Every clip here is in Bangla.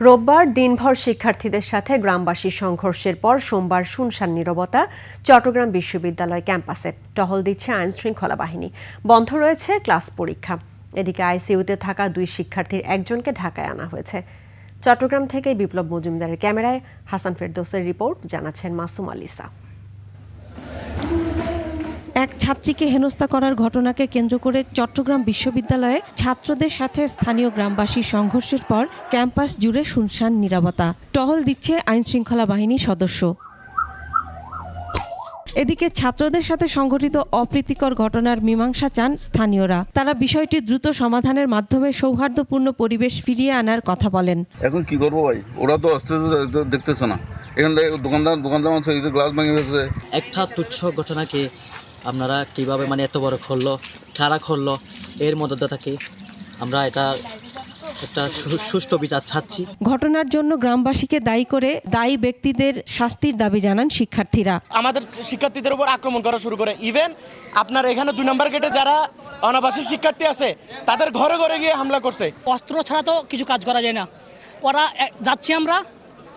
রোববার দিনভর শিক্ষার্থীদের সাথে গ্রামবাসীর সংঘর্ষের পর সোমবার শুনশান নীরবতা চট্টগ্রাম বিশ্ববিদ্যালয় ক্যাম্পাসে। টহল দিচ্ছে আইন শৃঙ্খলা বাহিনী, বন্ধ রয়েছে ক্লাস পরীক্ষা। এদিকে আইসিইউতে থাকা 2 শিক্ষার্থীর একজনকে ঢাকায় আনা হয়েছে। চট্টগ্রাম থেকে বিপ্লব মজুমদারের ক্যামেরায় হাসান ফেরদৌসের রিপোর্ট, জানাচ্ছেন মাসুম আলিসা। এক ছাত্রীকে হেনস্থা করার ঘটনাকে কেন্দ্র করে চট্টগ্রাম বিশ্ববিদ্যালয়ে ছাত্রদের সাথে স্থানীয় গ্রামবাসীর সংঘর্ষের পর ক্যাম্পাস জুড়ে শুনশান নীরবতা। টহল দিচ্ছে আইন শৃঙ্খলা বাহিনীর সদস্য। এদিকে ছাত্রদের সাথে সংঘটিত অপ্রীতিকর ঘটনার মীমাংসা চান স্থানীয়রা। তারা বিষয়টি দ্রুত সমাধানের মাধ্যমে সৌহার্দ্যপূর্ণ পরিবেশ ফিরিয়ে আনার কথা বলেন। এখন কি করবো ভাই, ওরা তো আস্তে আস্তে দেখতেছে না। এখানে দোকানদার আছে, গ্লাস ভেঙে গেছে। একটা তুচ্ছ ঘটনাকে আপনারা কিভাবে এত বড় করলো, কারা করলো, এর মধ্যে থাকি আমরা একটা সুষ্ঠু বিচার চাচ্ছি। ঘটনার জন্য গ্রামবাসীকে দায়ী করে দায়ী ব্যক্তিদের শাস্তির দাবি জানান শিক্ষার্থীরা। আমাদের শিক্ষার্থীদের উপর আক্রমণ করা শুরু করে। ইভেন আপনার এখানে 2 নম্বর গেটে যারা অনাবাসী শিক্ষার্থী আছে তাদের ঘরে ঘরে গিয়ে হামলা করছে। অস্ত্র ছাড়া তো কিছু কাজ করা যায় না। ওরা যাচ্ছি আমরা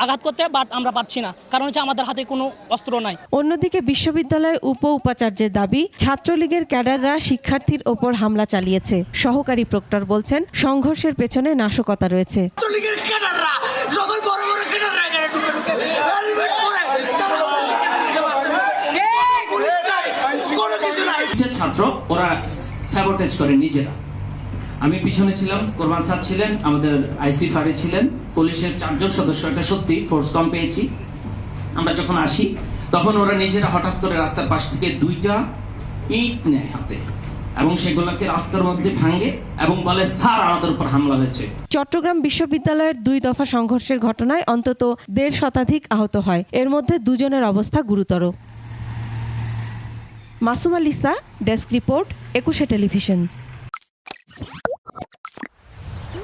আঘাত করতে, বাট আমরা পারছি না, কারণ হচ্ছে আমাদের হাতে কোনো অস্ত্র নাই। অন্যদিকে বিশ্ববিদ্যালয়ের উপাচার্যের দাবি, ছাত্রলীগের ক্যাডাররা শিক্ষার্থীর ওপর হামলা চালিয়েছে। সহকারী প্রক্টর বলছেন, সংঘর্ষের পেছনে নাশকতা রয়েছে। ছাত্র ওরা স্যাবোটেজ করে নিজেরা। আমি পিছনে ছিলাম, কোরবান স্যার ছিলেন, আমাদের আইসি ফাড়ে ছিলেন, পুলিশের 4 জন সদস্য। এটা সত্যি ফোর্স কম পেয়েছি। আমরা যখন আসি তখন ওরা নিজেরা হঠাৎ করে রাস্তার পাশ থেকে 2টা ইট নেয় হাতে এবং সেগুলোকে রাস্তার মধ্যে ভাঙে এবং বলে, স্যার আমাদের উপর হামলা হয়েছে। চট্টগ্রাম বিশ্ববিদ্যালয়ের 2 দফা সংঘর্ষের ঘটনায় অন্তত 1.5 শতাধিক আহত হয়। এর মধ্যে 2 জনের অবস্থা গুরুতর। Masum আলিসা, desk report, 21 television.